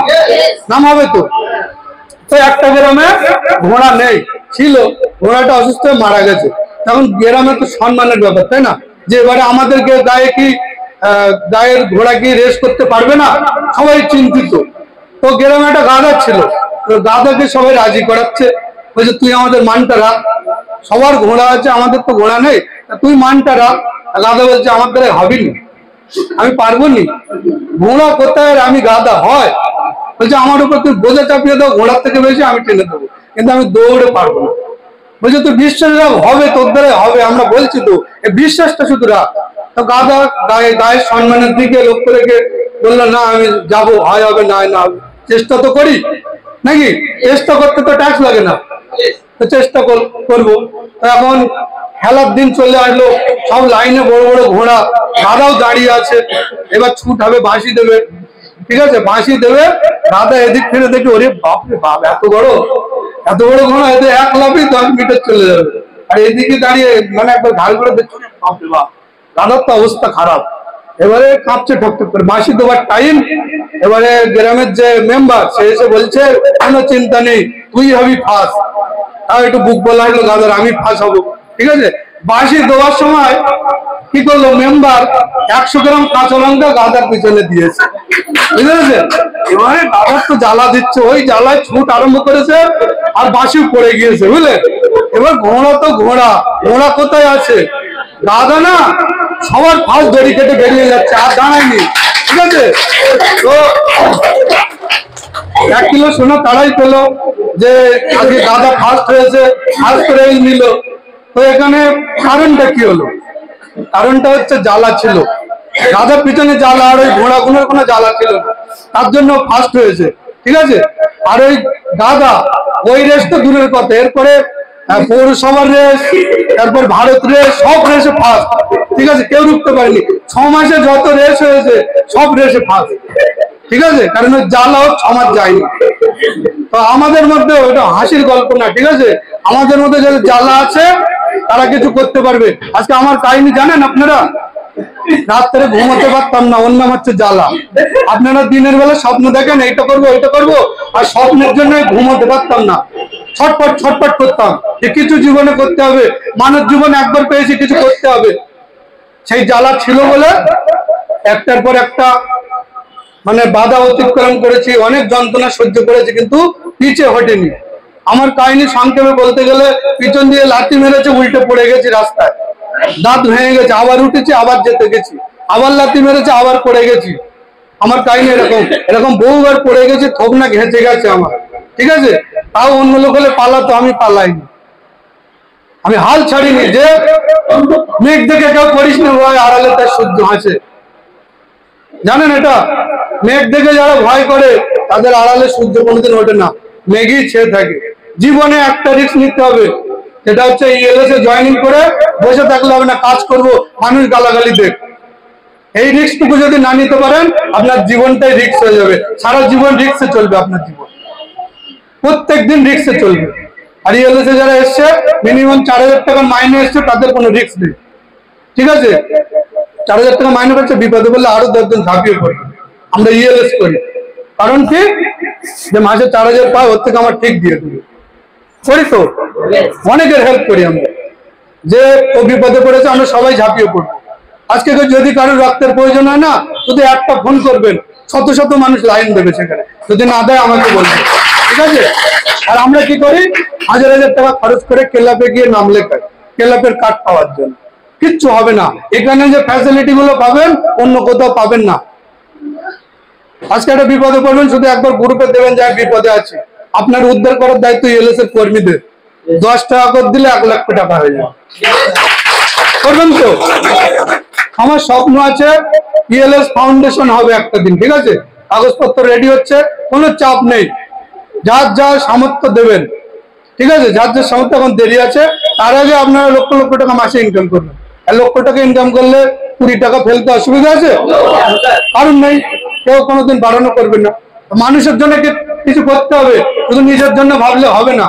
নাম হবে তো। তো একটা গ্রামে ঘোড়া নেই, ছিল, ঘোড়াটা অসুস্থ হয়ে মারা গেছে। তখন গ্রামে তো সম্মানের ব্যাপার, তাই না? যে এবারে আমাদেরকে গায়ে কি গায়ের ঘোড়া কি রেস করতে পারবে না, সবাই চিন্তিত। তো গ্রামে একটা গাধা ছিল, গাধাকে সবাই রাজি করাচ্ছে, বলছে তুই আমাদের মানটা রাখ, সবার ঘোড়া আছে, আমাদের তো ঘোড়া নেই, তুই মানটা রাখ। গাধা বলছে আমার দ্বারা হবেনি, আমি পারবো নি, ঘোড়া কোথায়, আমি গাধা হয়? বলছে আমার উপর তুই বোঝা চাপিয়ে দাও, ঘোড়ার থেকে বেশি আমি টেনে দেবো, কিন্তু আমি দৌড়ে পারবো না। বলছে তুই বিশ্বাস রাখ, হবে, তোর দ্বারা হবে, আমরা বলছি তো, এই বিশ্বাসটা শুধু রাখ। তো গাধা গায়ের সম্মানের দিকে লক্ষ্য রেখে বললো না আমি যাবো, হয় হবে, না না হবে, চেষ্টা তো করি নাকি? চেষ্টা করতে তো ট্যাক্স লাগে না, তো চেষ্টা করবো। এখন খেলার দিন চলে আসলো, সব লাইনে বড় বড় ঘোড়া, গাধাও দাঁড়িয়ে আছে, এবার ছুট হবে, বাঁশি দেবে, ঠিক আছে, বাঁশি দেবে, গাধা এদিক ফিরে দেখে ওরে বাপরে বাপ এত বড় ঘোড়া, এতে 1 লাফে 10 মিটার চলে যাবে, আর এদিকে দাঁড়িয়ে মানে একবার ঘাল করে দেখছো বাপরে বাপ, গাধার তো অবস্থা খারাপ। এবারে কাঁপছে ঠকঠক করে, বাঁশি দেওয়ার টাইম, এবারে গ্রামের যে মেম্বার সে এসে বলছে কোনো চিন্তা নেই, তুই হবি ফার্স্ট। তাও একটু বুক বলা হলো গাধার, আমি ফার্স্ট হবো, ঠিক আছে। বাঁশি দেওয়ার সময় কি করলো মেম্বার, 100 গ্রাম কাঁচা লঙ্কা গাধার পিছনে দিয়েছে, বুঝতে পেরেছে। এবারে গাধার তো জ্বালা দিচ্ছে, ওই জ্বালায় ছুট আরম্ভ করেছে, আর বাঁশি পড়ে গিয়েছে, বুঝলে। এবার ঘোড়া তো ঘোড়া কোথায় আছে, গাধা না সবার ফার্স্ট দড়ি কেটে বেরিয়ে যাচ্ছে, আর দাঁড়ায়নি, ঠিক আছে। তো 1 কিলো সোনা তারাই পেলো যে আজকে গাধা ফার্স্ট হয়েছে, ফার্স্ট করে নিল। তো এখানে কারণটা কি হলো, কারণটা হচ্ছে জ্বালা ছিল, গাধার পিছনে জ্বালা, আর ওই ঘোড়াগুলোর কোনো জ্বালা ছিল না, তার জন্য ফার্স্ট হয়েছে, ঠিক আছে। আর ওই গাধা ওই রেস তো দূরের কথা, এরপরে পৌরসভার রেস, তারপর ভারত রেস, সব রেসে ফার্স্ট, ঠিক আছে, কেউ রুখতে পারেনি। 6 মাসে যত রেস হয়েছে সব রেসে ফার্স্ট, ঠিক আছে, কারণ ওই জ্বালা 6 মাস যায়নি। তো আমাদের মধ্যে ওটা হাসির গল্প না, ঠিক আছে, আমাদের মধ্যে যাদের জ্বালা আছে তারা কিছু করতে পারবে। আজকে আমার কাহিনী জানেন আপনারা, রাত্রে ঘুমাতে পারতাম না, অন্য হচ্ছে জ্বালা। আপনারা দিনের বেলা স্বপ্ন দেখেন এইটা করবো ওইটা করবো, আর স্বপ্নের জন্য ঘুমাতে পারতাম না, ছটপট করতাম যে কিছু জীবনে করতে হবে, মানব জীবন একবার পেয়েছি, কিছু করতে হবে। সেই জ্বালা ছিল বলে একটার পর একটা মানে বাধা অতিক্রম করেছি, অনেক যন্ত্রণা সহ্য করেছি, কিন্তু পিছে হটেনি। আমার কাহিনী সংক্ষেপে বলতে গেলে, পিছন দিয়ে লাঠি মেরেছে, উল্টে পড়ে গেছি রাস্তায়, দাঁত ভেঙে গেছে, আবার উঠেছি, আবার যেতে গেছি, আবার লাঠি মেরেছে, আবার পড়ে গেছি। আমার কাহিনী এরকম বহুবার পড়ে গেছি, থোক না ঘেঁচে গেছে আমার, ঠিক আছে। তাও অন্য লোক হলে পালাতো, আমি পালাইনি, আমি হাল ছাড়িনি। যে মেঘ দেখে কেউ করিস না ভয়, আড়ালে তার সূর্য হাসে, জানেন এটা, মেঘ দেখে যারা ভয় করে তাদের আড়ালে সূর্য কোনোদিন ওঠে না, মেঘই ছেয়ে থাকে। জীবনে একটা রিস্ক নিতে হবে, সেটা হচ্ছে ইএলএস এ জয়েনিং করে বসে থাকলে হবে না, কাজ করব, মানুষ গালাগালি দেখ। এই রিস্কটুকু যদি না নিতে পারেন, আপনার জীবনটাই রিস্ক হয়ে যাবে, সারা জীবন রিস্কে চলবে, আপনার জীবন প্রত্যেক দিন রিস্কে চলবে। আর ইএলএস এ যারা এসছে মিনিমাম 4000 টাকা মাইনে এসছে, তাদের কোনো রিস্ক নেই, ঠিক আছে। 4000 টাকা মাইনে পাচ্ছে, বিপদে বললে আরো 10 জন ঝাঁপিয়ে পড়ে। আমরা ইএলএস করি, কারণ কি যে মাসে 4000 পাই, ওর থেকে আমার ঠিক দিয়ে দেবে, করি তো, অনেকের হেল্প করি আমরা, যে ও বিপদে পড়েছে আমরা সবাই ঝাঁপিয়ে পড়বো। আজকে যদি কারোর রক্তের প্রয়োজন হয় না, শুধু একটা ফোন করবেন, শত শত মানুষ লাইন দেবে সেখানে, যদি না দেয় আমাকে বলবেন, ঠিক আছে। আর আমরা কি করি, 1000 টাকা খরচ করে ক্লাবে গিয়ে নাম লেখাই, ক্লাবের কার্ড পাওয়ার জন্য। কিচ্ছু হবে না, এখানে যে ফ্যাসিলিটি গুলো পাবেন অন্য কোথাও পাবেন না। আজকে একটা বিপদে পড়বেন, শুধু একবার গ্রুপে দেবেন যে বিপদে আছে, আপনার উদ্ধার করার দায়িত্ব ইএলএস এর কর্মীদের। 10 টাকা করে দিলে 1 লক্ষ টাকা হয়ে যাবে, করবেন তো। আমার স্বপ্ন আছে ইএলএস ফাউন্ডেশন হবে একটা দিন, ঠিক আছে, কাগজপত্র রেডি হচ্ছে, কোনো চাপ নেই, যার যার সামর্থ্য দেবেন, ঠিক আছে, যার যার সামর্থ্য। এখন দেরি আছে, তার আগে আপনারা লক্ষ লক্ষ টাকা মাসে ইনকাম করবেন। আর লক্ষ টাকা ইনকাম করলে 20 টাকা ফেলতে অসুবিধা আছে, কারণ নেই, কেউ কোনোদিন বাড়ানো করবে না। মানুষের জন্য কিছু করতে হবে, শুধু নিজের জন্য ভাবলে হবে না।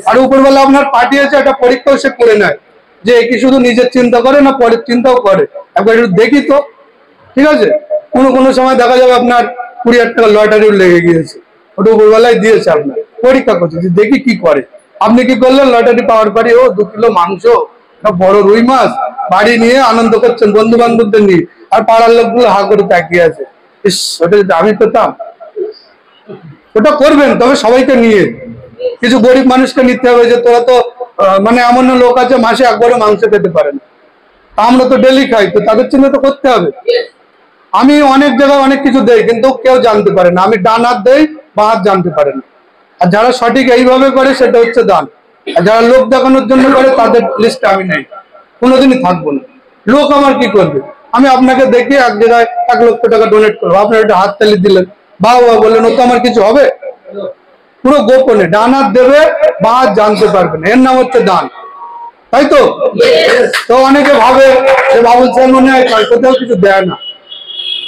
আর উপরবেলা আপনার পাঠিয়েছে, একটা পরীক্ষাও সে করে নেয় যে কি শুধু নিজের চিন্তা করে না পরের চিন্তাও করে, একবার একটু দেখি তো, ঠিক আছে। কোনো সময় দেখা যাবে আপনার 20,000 টাকা লটারিও লেগে গিয়েছে, ওটা উপরবেলায় দিয়েছে, আপনার পরীক্ষা করছে যে দেখি কি করে। আপনি কি করলেন, লটারি পাওয়ার পরে 2 কিলো মাংস, বড় রুই মাছ বাড়ি নিয়ে আনন্দ করছেন বন্ধু বান্ধবদের নিয়ে, আর পাড়ার লোকগুলো হা করে তাকিয়ে আছে, ইস ওটা যদি আমি পেতাম। ওটা করবেন, তবে সবাইকে নিয়ে, কিছু গরিব মানুষকে নিতে হবে, যে তোরা তো মানে এমন লোক আছে মাসে একবারও মাংস খেতে পারে না, আমরা তো ডেলি খাই, তো তাদের চিন্তা তো করতে হবে। আমি অনেক জায়গায় অনেক কিছু দেই, কিন্তু কেউ জানতে পারে না, আমি ডান হাত দেই, বাঁ হাত জানতে পারে না। আর যারা সঠিক এইভাবে করে সেটা হচ্ছে দান, আর যারা লোক দেখানোর জন্য করে তাদের লিস্টে আমি নেই, কোনোদিনই থাকবো না। লোক আমার কি করবে, আমি আপনাকে দেখি এক জায়গায় 1 লক্ষ টাকা ডোনেট করবো, আপনার একটা হাত তালি দিলেন, বা বললেন, ও তো আমার কিছু হবে, পুরো গোপনে ডান হাত দেবে, বাঁ হাত জানতে পারবেন, এর নাম হচ্ছে দান। তাই তো? তো অনেকে ভাবে যে বাবুল স্যার মনে হয় কোথাও কিছু দেয় না।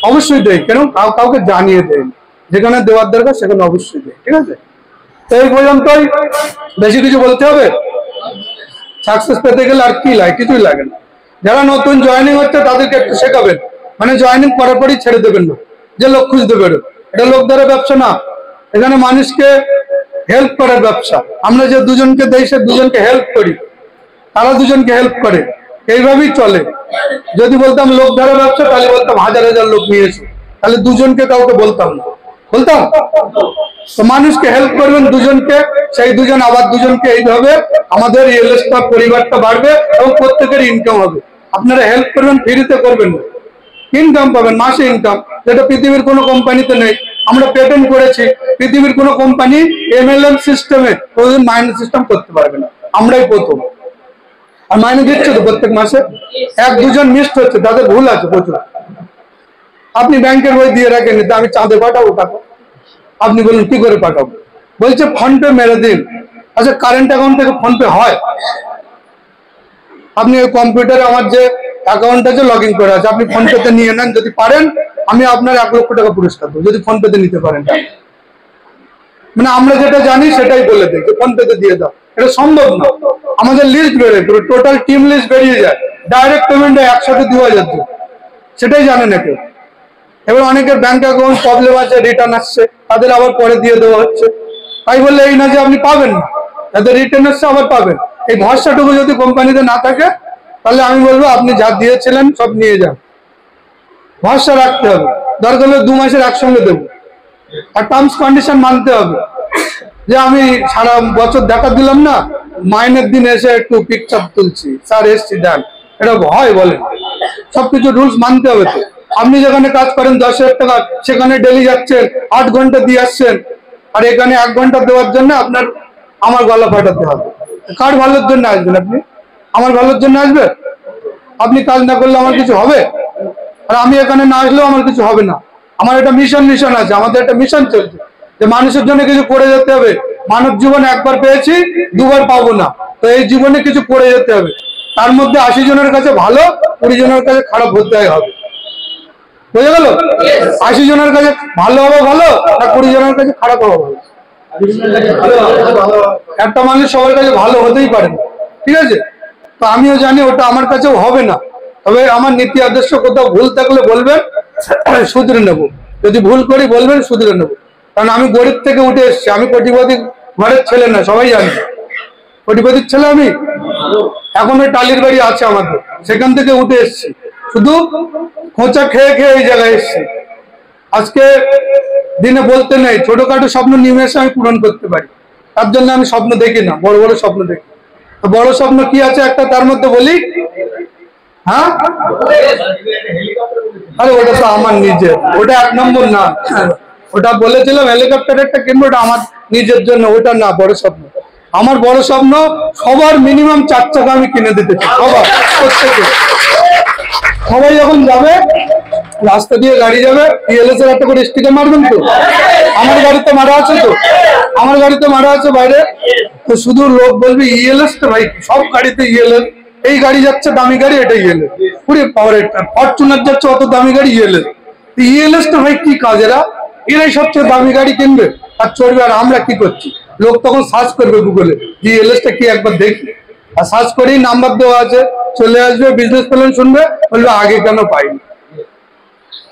অবশ্যই দেয়, কেন কাউকে জানিয়ে দেয়, যেখানে দেওয়ার দরকার সেখানে অবশ্যই দেয়। ঠিক আছে, তো এই পর্যন্তই। বেশি কিছু বলতে হবে? সাকসেস পেতে গেলে আর কি লাগে? কিছুই লাগে না। যারা নতুন জয়েনিং হচ্ছে তাদেরকে একটু শেখাবেন, মানে জয়েনিং করার পরই ছেড়ে দেবেন না যে লোক খুঁজতে বেরো। এটা লোক ধরে ব্যবসা না, এখানে মানুষকে হেল্প করার ব্যবসা। আমরা যে দুজনকে দেই সে দুজনকে হেল্প করি, তারা দুজনকে হেল্প করে, এইভাবেই চলে। যদি বলতাম লোক ধরে ব্যবসা, তাহলে বলতাম হাজার হাজার লোক নিয়েছে, তাহলে দুজনকে কাউকে বলতাম না, বলতাম? তো মানুষকে হেল্প করবেন দুজনকে, সেই দুজন আবার দুজনকে, এইভাবে আমাদের রিয়েল এস্টেট পরিবারটা বাড়বে এবং প্রত্যেকের ইনকাম হবে। আপনারা হেল্প করবেন, ফ্রিতে করবেন না, ইনকাম পাবেন, মাসে ইনকাম, যেটা পৃথিবীর কোনো কোম্পানিতে নেই। আমরা পেটেন্ট করেছি, পৃথিবীর কোনো কোম্পানি MLM সিস্টেমে কোনোদিন মাইনে সিস্টেম করতে পারবে না, আমরাই প্রথম। আর মাইনে দিচ্ছে তো প্রত্যেক মাসে। এক দুজন মিসড হচ্ছে, তাদের ভুল আছে প্রচুর। আপনি ব্যাংকের বই দিয়ে রাখেন, তো আমি চাঁদে পাঠাবো টাকা, আপনি বলুন কি করে পাঠাবো? বলছে ফোন পে মেরে দিন। আচ্ছা, কারেন্ট অ্যাকাউন্ট থেকে ফোন পে হয়? আপনি ওই কম্পিউটারে আমার যে অ্যাকাউন্ট আছে লগ ইন করে আছে, আপনি ফোন পেতে নিয়ে নেন, যদি পারেন আমি আপনার 1 লক্ষ টাকা পুরস্কার দেবো, যদি ফোন পেতে নিতে পারেন। মানে আমরা যেটা জানি সেটাই বলে দিই, ফোন পেতে দিয়ে দাও। এটা সম্ভব না। আমাদের লিস্ট বেরোয়, পুরো টোটাল টিম লিস্ট বেরিয়ে যায়, ডাইরেক্ট পেমেন্টে একসাথে 2000 দিন, সেটাই জানে না কেউ। এবার অনেকের ব্যাংক অ্যাকাউন্ট প্রবলেম আছে, রিটার্ন আসছে, তাদের আবার পরে দিয়ে দেওয়া হচ্ছে। তাই বললে এই না যে আপনি পাবেন না, তাদের রিটার্ন আসছে আবার পাবেন। এই ভরসাটুকু যদি কোম্পানিতে না থাকে, তাহলে আমি বলবো আপনি যা দিয়েছিলেন সব নিয়ে যান। ভরসা রাখতে হবে, দরকার হলে 2 মাসের একসঙ্গে দেবো। আর টার্মস কন্ডিশন মানতে হবে, যে আমি সারা বছর দেখা দিলাম না, মাইনের দিন এসে একটু পিকচার তুলছি, স্যার এসছি দেন, এটা হয় বলেন? সবকিছু রুলস মানতে হবে তো। আপনি যেখানে কাজ করেন 10,000 টাকা, সেখানে ডেলি যাচ্ছেন, 8 ঘন্টা দিয়ে আসছেন, আর এখানে 1 ঘন্টা দেওয়ার জন্য আপনার আমার গলা ফাটাতে হবে। কার ভালোর জন্য আসবেন আপনি? আমার ভালোর জন্য আসবে? আপনি কাজ না করলে আমার কিছু হবে? আর আমি এখানে না আসলেও আমার কিছু হবে না। আমার একটা মিশন আছে, আমাদের একটা মিশন চলছে যে মানুষের জন্য কিছু করে যেতে হবে। মানব জীবন একবার পেয়েছি, দুবার পাবো না, তো এই জীবনে কিছু করে যেতে হবে। তার মধ্যে 80 জনের কাছে ভালো, 20 জনের কাছে খারাপ হতে হবে। বুঝে গেল? 80 জনের কাছে ভালো হবে ভালো, না 20 জনের কাছে খারাপ হবে ভালো? একটা মানুষ সবার কাছে ভালো হতেই পারে না, ঠিক আছে? তো আমিও জানি ওটা আমার কাছেও হবে না, তবে আমার নীতি আদর্শ কোথাও ভুল থাকলে বলবেন, শুধরে নেব। যদি ভুল করি বলবেন, শুধরে নেব। কারণ আমি গরিব থেকে উঠে এসেছি, আমি কোটিপতি ঘরের ছেলে না, সবাই জানে কোটিপতির ছেলে আমি। এখন ওই টালির বাড়ি আছে আমাদের, সেখান থেকে উঠে এসেছি, শুধু খোঁচা খেয়ে খেয়ে এই জায়গায় এসেছি। আজকে দিনে বলতে নেই, ছোটখাটো স্বপ্ন নিমেষে আমি পূরণ করতে পারি। তার জন্য আমি স্বপ্ন দেখি না, বড় বড় স্বপ্ন দেখি। তো বড় স্বপ্ন কি আছে একটা তার মধ্যে বলি? হ্যাঁ, আরে ওটা তো আমার নিজের, ওটা 1 নম্বর না। ওটা বলেছিলাম হেলিকপ্টার একটা কিনবো, ওটা আমার নিজের জন্য, ওটা না বড় স্বপ্ন। আমার বড় স্বপ্ন সবার মিনিমাম 4 চাকা আমি কিনে দিতে চাই, সবার, প্রত্যেকে। সবাই যখন যাবে, রাস্তা দিয়ে গাড়ি যাবে, PLS এর একটা করে স্টিকার মারবেন তো? আমার গাড়িতে মারা আছে তো, আমার গাড়িতে মারা আছে বাইরে। তো শুধু লোক বলবে ELS তো ভাই, সব গাড়িতে ELS, এই গাড়ি যাচ্ছে দামি গাড়ি, এটা ELS। পুরো পাওয়ার, ফরচুনার যাচ্ছে অত দামি গাড়ি, ELS তো ভাই কি কাজ? এরাই সবচেয়ে দামি গাড়ি কিনবে আর চড়বে, আর আমরা কি করছি? লোক তখন সার্চ করবে গুগলে যে ELS-টা কি, একবার দেখি। আর সার্চ করেই নাম্বার দেওয়া আছে, চলে আসবে, বিজনেস প্ল্যান শুনবে, বলবে আগে কেন পাইনি?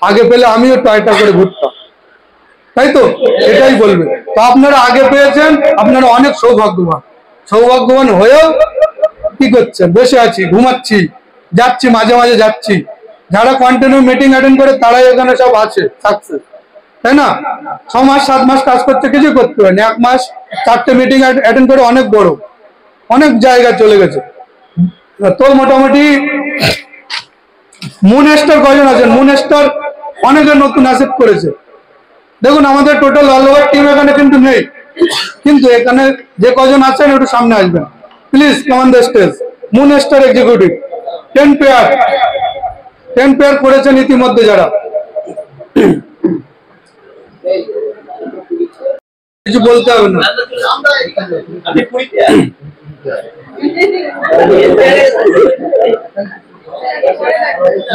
আগে পেলে আমিও টয়টা করে ঘুরতাম, তাই তো? এটাই বলবে। তো আপনারা আগে পেয়েছেন, আপনারা অনেক সৌভাগ্যবান। সৌভাগ্যবান হয়েও কি করছেন? বসে আছি, ঘুমাচ্ছি, যাচ্ছি, মাঝে মাঝে যাচ্ছি। যারা কন্টিনিউ মিটিং অ্যাটেন্ড করে তারাই এখানে সব আছে সাকসেস, তাই না? 6 মাস 7 মাস কাজ করতে কিছু করতে পারেনি, 1 মাস 4টে মিটিং অ্যাটেন্ড করে অনেক বড়, অনেক জায়গায় চলে গেছে। তো মোটামুটি মুন স্টার কজন আছেন? মুন স্টার অনেকে নতুন অ্যাসেপ্ট করেছে। দেখুন আমাদের টোটাল অল ওভার টিম এখানে কিন্তু নেই, কিন্তু এখানে যে কজন আছেন একটু সামনে আসবেন প্লিজ, কমান the stage. Moon star executive 10 pair করেছেন ইতিমধ্যে যারা। কিছু বলতে হবে না।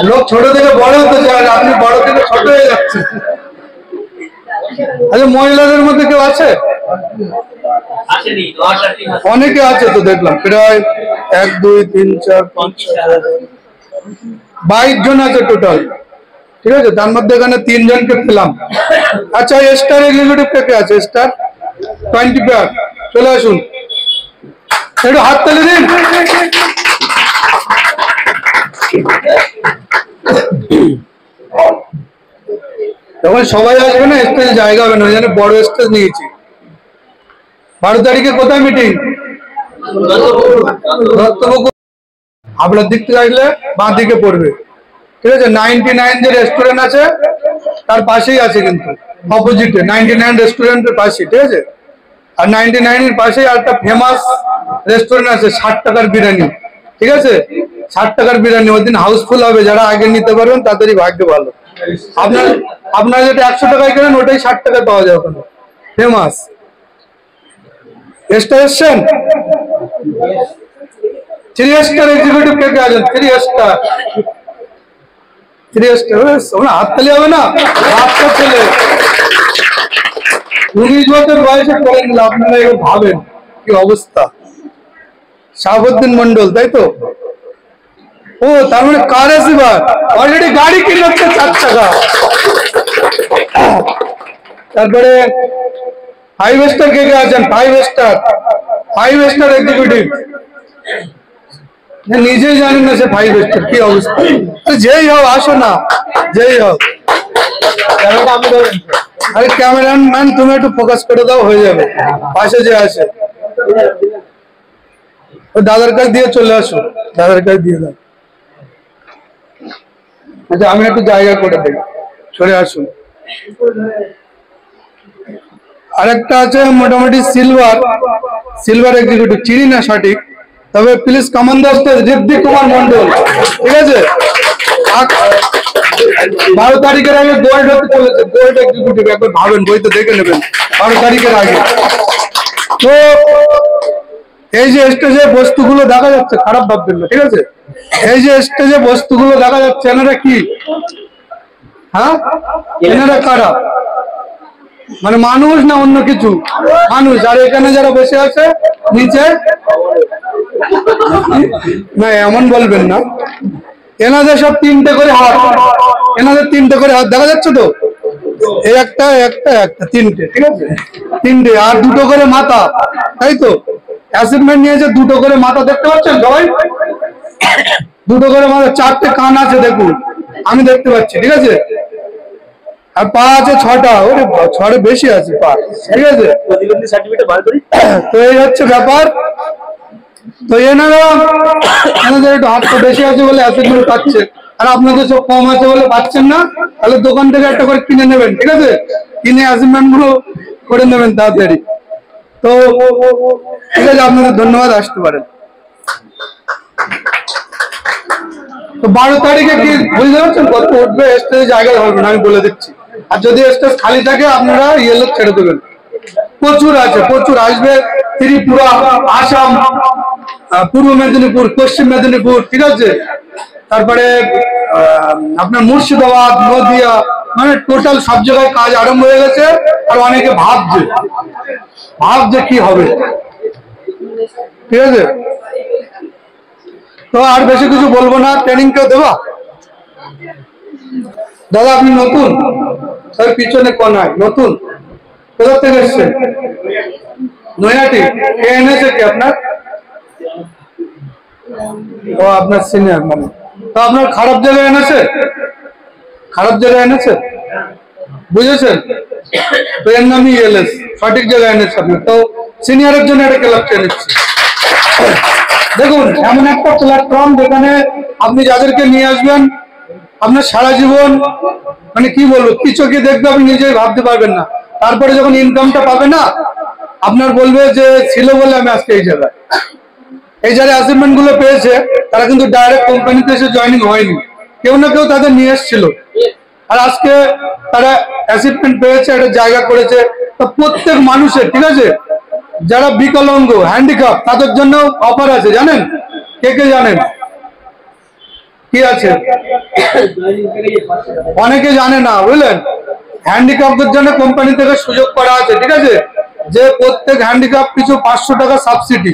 লোক ছোট থেকে বড় হতে চায়, আপনি বড় থেকে ছোট হয়ে যাচ্ছেন। আচ্ছা, মহিলাদের মধ্যে কেউ আছে? অনেকে আছে তো দেখলাম, প্রায় 1 2 3 4 5 22 জন আছে টোটাল। ঠিক আছে, তার মধ্যে এখানে 3 জনকে পেলাম। আচ্ছা, স্টার এক্সিকিউটিভ কে আছে? স্টার 25 চলে আসুন, একটু হাত তালি দিন। তখন সবাই আসবে না, স্টেজ জায়গা হবে না, ওই জন্য বড় স্টেজ নিয়েছি। 12 তারিখে কোথায় মিটিং? আপনার দিক থেকে আসলে বাঁ দিকে পড়বে। ঠিক আছে, 99 যে রেস্টুরেন্ট আছে তার পাশেই আছে, কিন্তু অপোজিটে 99 রেস্টুরেন্টের পাশে। ঠিক আছে, আর 99 এর পাশেই একটা ফেমাস রেস্টুরেন্ট আছে 60 টাকার বিরিয়ানি। ঠিক আছে, 60 টাকার বিরিয়ানি ওই দিন হাউসফুল হবে, যারা আগে নিতে পারবেন তাদেরই ভাগ্য ভালো। আপনারা যেটা 100 টাকায় কেনেন ওটাই 60 টাকায় পাওয়া যায় ওখানে, ফেমাস। স্টার এসছেন? 3 স্টার এক্সিকিউটিভ কে কে আছেন? 3 স্টার হাততালি হবে না? বাচ্চা ছেলে 19 বছর বয়সে করে নিল, আপনারা এবার ভাবেন কি অবস্থা। শাহাবুদ্দিন মন্ডল, তাই তো? ও, তার মানে কার আসিবার অলরেডি গাড়ি কিনে 4 টাকা। তারপরে 5 স্টার কে কে আছেন? 5 স্টার এক্সিকিউটিভ। নিজেই জানেন না সে 5 স্টার কি অবস্থা। যেই হোক আসো না, যেই হোক। আরে ক্যামেরাম্যান তুমি একটু ফোকাস করে দাও, হয়ে যাবে। পাশে যে আছে দাদার কাছে দিয়ে চলে আসো, দাদার কাছে দিয়ে দাও। আচ্ছা, আমি একটু জায়গা করে দেই, সরে আসুন। আরেকটা আছে মোটামুটি সিলভার এক্সিকিউটিভ, চিনি না সঠিক, তবে প্লিজ কমান দ্য স্টেজ, ঋদ্ধিক কুমার মন্ডল। ঠিক আছে, 12 তারিখের আগে গোল্ড হতে চলেছে, গোল্ড এক্সিকিউটিভ। একবার ভাবেন, বইতে দেখে নেবেন 12 তারিখের আগে। তো এই যে স্টেজে বস্তুগুলো দেখা যাচ্ছে, খারাপ ভাববেন না। ঠিক আছে, এই যে স্টেজে বস্তুগুলো দেখা যাচ্ছে, এনারা কি? হ্যাঁ, এনারা কারা? মানে মানুষ না অন্য কিছু? মানুষ। আর এখানে যারা বসে আছে নিচে, না এমন বলবেন না, এনাদের সব 3টে করে হাত, এনাদের 3টে করে হাত দেখা যাচ্ছে তো? এই একটা 3টে। ঠিক আছে, 3টে, আর 2টো করে মাথা, তাই তো? অ্যাসাইনমেন্ট নিয়েছে, 2টো করে মাথা দেখতে পাচ্ছেন সবাই? 2টো করে মাথা, 4টে কান আছে দেখুন, আমি দেখতে পাচ্ছি। ঠিক আছে, আর পা আছে 6টা। ওরে 6 বেশি আছে পা। ঠিক আছে, প্রতিবন্ধী সার্টিফিকেট বার করি। তো এই হচ্ছে ব্যাপার। তো এনাদের একটু হাতটা বেশি আছে বলে অ্যাসাইনমেন্ট পাচ্ছে, আর আপনাদের সব কম আছে বলে পাচ্ছেন না। তাহলে দোকান থেকে একটা করে কিনে নেবেন। ঠিক আছে, কিনে অ্যাসাইনমেন্ট গুলো করে নেবেন তাড়াতাড়ি। তো ঠিক আছে, আপনাদের ধন্যবাদ, আসতে পারেন। তো 12 তারিখে কি বুঝতে পারছেন কত উঠবে? স্টেজে জায়গা হবে না, আমি বলে দিচ্ছি। আর যদি স্টেজ খালি থাকে আপনারা ইয়েলো ছেড়ে দেবেন। প্রচুর আছে, প্রচুর আসবে। ত্রিপুরা, আসাম, পূর্ব মেদিনীপুর, পশ্চিম মেদিনীপুর। ঠিক আছে, তারপরে আপনার মুর্শিদাবাদ, নদিয়া, মানে টোটাল সব জায়গায় কাজ আরম্ভ হয়ে গেছে। আর অনেকে ভাবছে কি হবে। ঠিক আছে, তো আর বেশি কিছু বলবো না। ট্রেনিং কেউ দেবা? দাদা আপনি নতুন? স্যার পিছনে কোনায় নতুন। কোথা থেকে এসছেন? নৈহাটি। কে এনেছে কি আপনার? ও, আপনার সিনিয়র মানে। তো আপনার খারাপ জায়গায় এনেছে? খারাপ জায়গায় এনেছে, বুঝেছেন? তো এর নামই এলএস, সঠিক জায়গায় এনেছে আপনার। তো সিনিয়রের জন্য একটা ক্লাব এনেছে। দেখুন, এমন একটা প্ল্যাটফর্ম যেখানে আপনি যাদেরকে নিয়ে আসবেন, আপনার সারা জীবন মানে কি বলবো, কি চোখে দেখবে আপনি নিজেই ভাবতে পারবেন না। তারপরে যখন ইনকামটা পাবে না, আপনার বলবে যে ছিল বলে আমি আজকে এই জায়গায়। এই যারা অ্যাসাইনমেন্ট গুলো পেয়েছে তারা কিন্তু ডাইরেক্ট কোম্পানিতে এসে জয়েনিং হয়নি, কেউ না কেউ তাদের নিয়ে এসেছিল। আর আজকে তারা অ্যাসাইনমেন্ট পেয়েছে, একটা জায়গা করেছে। তো প্রত্যেক মানুষের, ঠিক আছে, যারা বিকলাঙ্গ হ্যান্ডিক্যাপ তাদের জন্য অফার আছে, জানেন? কে কে জানেন কি আছে? অনেকে জানে না, বুঝলেন? হ্যান্ডিক্যাপদের জন্য কোম্পানি থেকে সুযোগ করা আছে, ঠিক আছে? যে প্রত্যেক হ্যান্ডিক্যাপ পিছু 500 টাকা সাবসিডি,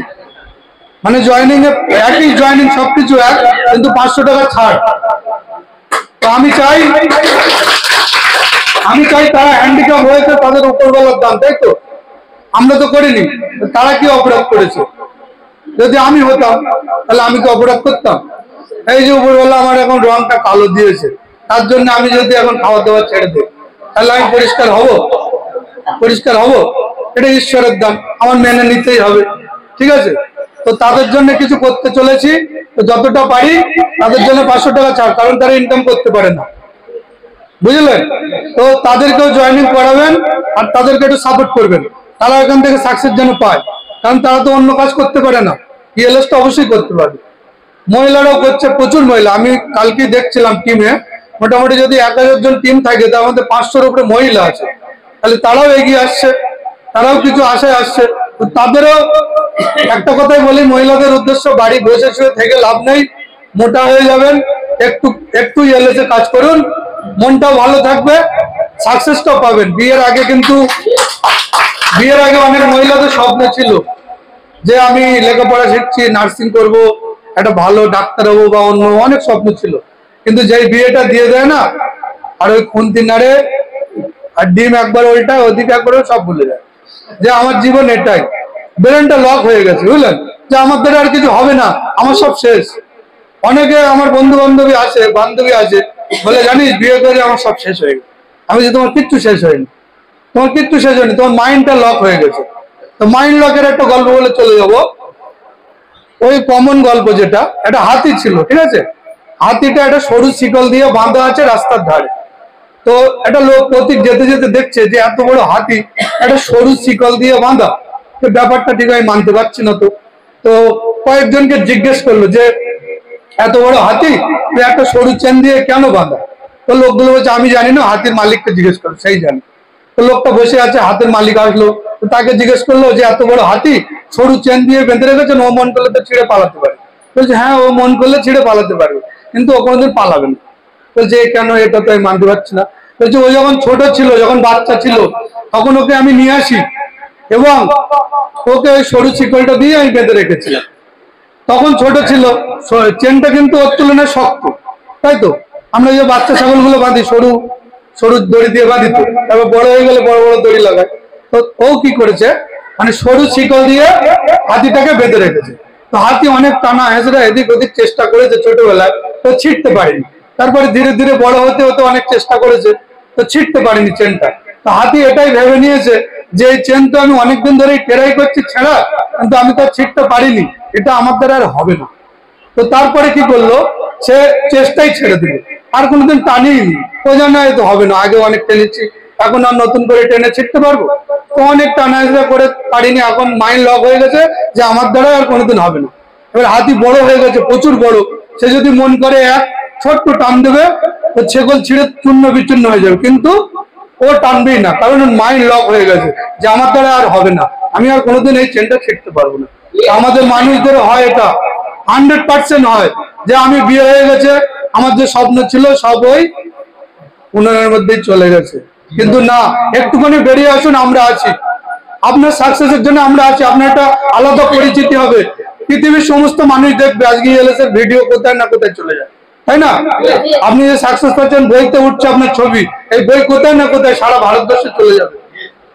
মানে জয়েনিং এ একই জয়েনিং সবকিছু এক, কিন্তু 500 টাকা ছাড়। তো আমি চাই তারা হ্যান্ডিক্যাপ হয়েছে তাদের উপরবেলার দাম, তাই তো? আমরা তো করিনি, তারা কি অপরাধ করেছে? যদি আমি হতাম তাহলে আমি কি অপরাধ করতাম? এই যে উপরবেলা আমার এখন রংটা কালো দিয়েছে, তার জন্য আমি যদি এখন খাওয়া দাওয়া ছেড়ে দিই, তাহলে আমি পরিষ্কার হব? এটা ঈশ্বরের দান, আমার মেনে নিতেই হবে, ঠিক আছে? তো তাদের জন্য কিছু করতে চলেছি, তো যতটা পারি তাদের জন্য 500 টাকা ছাড়, কারণ তারা ইনকাম করতে পারে না, বুঝলেন? তো তাদেরকেও জয়েনিং করাবেন আর তাদেরকে একটু সাপোর্ট করবেন, তারা এখান থেকে সাকসেস যেন পায়, কারণ তারা তো অন্য কাজ করতে পারে না, ইএলএস তো অবশ্যই করতে পারবে। মহিলারাও করছে, প্রচুর মহিলা, আমি কালকে দেখছিলাম টিমে মোটামুটি যদি 1000 জন টিম থাকে তার মধ্যে 500-র উপরে মহিলা আছে, তাহলে তারাও এগিয়ে আসছে, তারাও কিছু আশায় আসছে। তো তাদেরও একটা কথাই বলি মহিলাদের উদ্দেশ্য, বাড়ি বসে শুয়ে থেকে লাভ নেই, মোটা হয়ে যাবেন, একটু ইএলএস এ কাজ করুন, মনটাও ভালো থাকবে, সাকসেসটাও পাবেন। বিয়ের আগে অনেক মহিলাদের স্বপ্ন ছিল যে আমি লেখাপড়া শিখছি, নার্সিং করব, একটা ভালো ডাক্তার হবো বা অন্য অনেক স্বপ্ন ছিল, কিন্তু যেই বিয়েটা দিয়ে দেয় না, আর ওই খুন্তি নাড়ে আর ডিম একবার ওইটায় ওদিকে একবার সব ভুলে যায় যে আমার জীবন এটাই, ব্রেনটা লক হয়ে গেছে, বুঝলেন? যে আমার দ্বারা আর কিছু হবে না, আমার সব শেষ। অনেকে আমার বন্ধু বান্ধবী আছে বলে, জানিস বিয়ে করে আমার সব শেষ হয়ে গেছে। আমি যে তোমার কিচ্ছু শেষ হয়নি, তোমার মাইন্ডটা লক হয়ে গেছে। তো মাইন্ড লকের একটা গল্প বলে চলে যাব। ওই কমন গল্প, যেটা একটা হাতি ছিল, ঠিক আছে? হাতিটা একটা সরু শিকল দিয়ে বাঁধা আছে রাস্তার ধারে। তো একটা লোক প্রতীক যেতে যেতে দেখছে যে এত বড় হাতি একটা সরু শিকল দিয়ে বাঁধা, তো ব্যাপারটা ঠিক আমি মানতে পারছি না। তো কয়েকজনকে জিজ্ঞেস করলো যে এত বড় হাতি একটা সরু চেন দিয়ে কেন বাঁধা? তো লোকগুলো বলছে আমি জানি না, হাতির মালিককে জিজ্ঞেস করো, সেই জানে। তো লোকটা বসে আছে, হাতের মালিক আসলো, তো তাকে জিজ্ঞেস করলো যে এত বড় হাতি সরু চেন দিয়ে বেঁধে রেখেছেন, ও মন করলে তো ছিঁড়ে পালাতে পারে। বলছে হ্যাঁ, ও মন করলে ছিঁড়ে পালাতে পারবে, কিন্তু ও কোনোদিন পালাবে না। বলছে কেন? এটা তো আমি মানতে পারছি না। বলছে ও যখন ছোট ছিল, যখন বাচ্চা ছিল, তখন ওকে আমি নিয়ে আসি এবং ওকে ওই সরু শিকলটা দিয়ে আমি বেঁধে রেখেছিলাম। তখন ছোট ছিল, চেনটা কিন্তু ওর তুলনায় শক্ত, তাই তো? আমরা যে বাচ্চা ছাগলগুলো বাঁধি সরু সরু দড়ি দিয়ে বাঁধি, তো তারপর বড় হয়ে গেলে বড় বড় দড়ি লাগায়। তো ও কি করেছে, মানে সরু শিকল দিয়ে হাতিটাকে বেঁধে রেখেছে। তো হাতি অনেক টানা হেঁচড়া এদিক ওদিক চেষ্টা করেছে ছোটবেলায়, তো ছিঁড়তে পারেনি। তারপরে ধীরে ধীরে বড় হতে হতে অনেক চেষ্টা করেছে, তো ছিঁড়তে পারেনি চেনটা। তো হাতি এটাই ভেবে নিয়েছে যে এই চেন তো আমি অনেকদিন ধরেই ট্রাই করছি ছেঁড়া, কিন্তু আমি তো ছিঁড়তে পারিনি, এটা আমার দ্বারা আর হবে না। তো তারপরে কি করলো, সে চেষ্টাই ছেড়ে দিল, আর কোনোদিন টানিনি। ও জানে তো হবে না, আগে অনেক টেনেছি, এখন আর নতুন করে টেনে ছিঁড়তে পারবো? তো অনেক টানা করে পারিনি, এখন মাইন্ড লক হয়ে গেছে যে আমার দ্বারা আর কোনোদিন হবে না। এবার হাতি বড় হয়ে গেছে, প্রচুর বড়, সে যদি মন করে এক ছোট্ট টান দেবে, তো ছেগল ছিঁড়ে চূর্ণ বিচূর্ণ হয়ে যাবে, কিন্তু ও টানবেই না, কারণ মাইন্ড লক হয়ে গেছে যে আমার দ্বারা আর হবে না, আমি আর কোনোদিন এই চেনটা ছিঁড়তে পারবো না। আমাদের মানুষদের হয় এটা, 100% হয় যে আমি বিয়ে হয়ে গেছে, আমার যে স্বপ্ন ছিল সব ওই উনানের মধ্যেই চলে গেছে। কিন্তু না, একটুখানি বেরিয়ে আসুন, আমরা আছি, আপনার সাকসেসের জন্য আমরা আছি। আপনার একটা আলাদা পরিচিতি হবে, পৃথিবীর সমস্ত মানুষ দেখবে আজকে ইএলএস এর ভিডিও কোথায় না কোথায় চলে যায়, তাই না? আপনি যে সাকসেস পাচ্ছেন, বইতে উঠছে আপনার ছবি, এই বই কোথায় না কোথায় সারা ভারতবর্ষে চলে যাবে,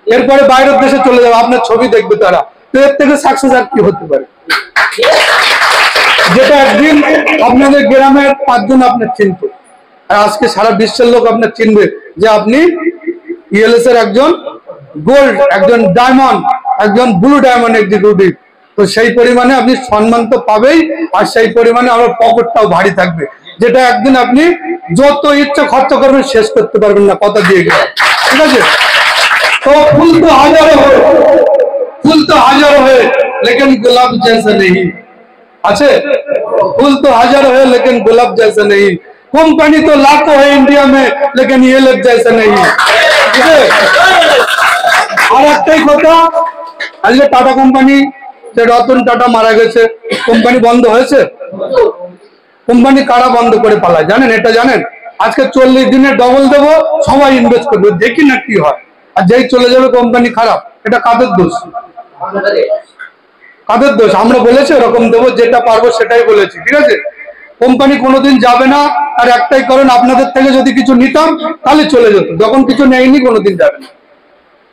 এরপরে বাইরের দেশে চলে যাবে, আপনার ছবি দেখবে তারা। তো এর থেকে সাকসেস আর কি হতে পারে? যেটা একদিন আপনাদের গ্রামের 5 জন আপনার চিনত, আর আজকে সারা বিশ্বের লোক আপনার চিনবে যে আপনি ইএলএস এর একজন গোল্ড, একজন ডায়মন্ড, একজন ব্লু ডায়মন্ড এক্সিকিউটিভ। তো সেই পরিমাণে আপনি সম্মান তো পাবেই, আর সেই পরিমাণে আমার পকেটটাও ভারী থাকবে, যেটা একদিন আপনি যত ইচ্ছা খরচা করবেন শেষ করতে পারবেন না, কথা দিয়ে গেলে, ঠিক আছে? তো ফুল তো হাজারো है लेकिन गुलाब जैसा नहीं, अच्छे फूल तो हजारों है लेकिन गुलाब जैसा नहीं, कंपनी तो लाखों है इंडिया में लेकिन ये लोग जैसा नहीं, ठीक है? और एकटाई কথা, আজকে টাটা কোম্পানি, যে রতন টাটা মারা গেছে, কোম্পানি বন্ধ হয়েছে? কোম্পানি কারা বন্ধ করে পালায় জানেন? এটা জানেন? আজকে 40 দিনে ডবল দেবো, সবাই ইনভেস্ট করবে, দেখি না কি হয়। আর যেই চলে যাবে কোম্পানি খারাপ, এটা কাদের দোষ? কাদের দোষ? আমরা বলেছি এরকম দেবো, যেটা পারবো সেটাই বলেছি, ঠিক আছে? কোম্পানি কোনোদিন যাবে না। আর একটাই কারণ, আপনাদের থেকে যদি কিছু নিতাম তাহলে চলে যেত, যখন কিছু নেয়নি কোনোদিন যাবে না।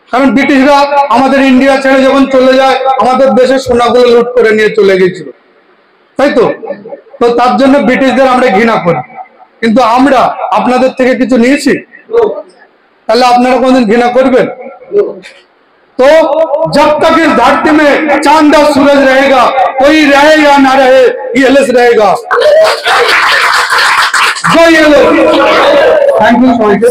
কারণ ব্রিটিশরা আমাদের ইন্ডিয়া ছেড়ে যখন চলে যায়, আমাদের দেশের সোনাগুলো লুট করে নিয়ে চলে গেছিল, তাই তো? তো তার জন্য ব্রিটিশদের আমরা ঘৃণা করি। কিন্তু আমরা আপনাদের থেকে কিছু নিয়েছি, তাহলে আপনারা কোনদিন ঘৃণা করবেন? तो जब तक इस धरती में चांद और सूरज रहेगा, कोई रहे या ना रहे, ईएलएस रहेगा। जो ELS, thank you so much.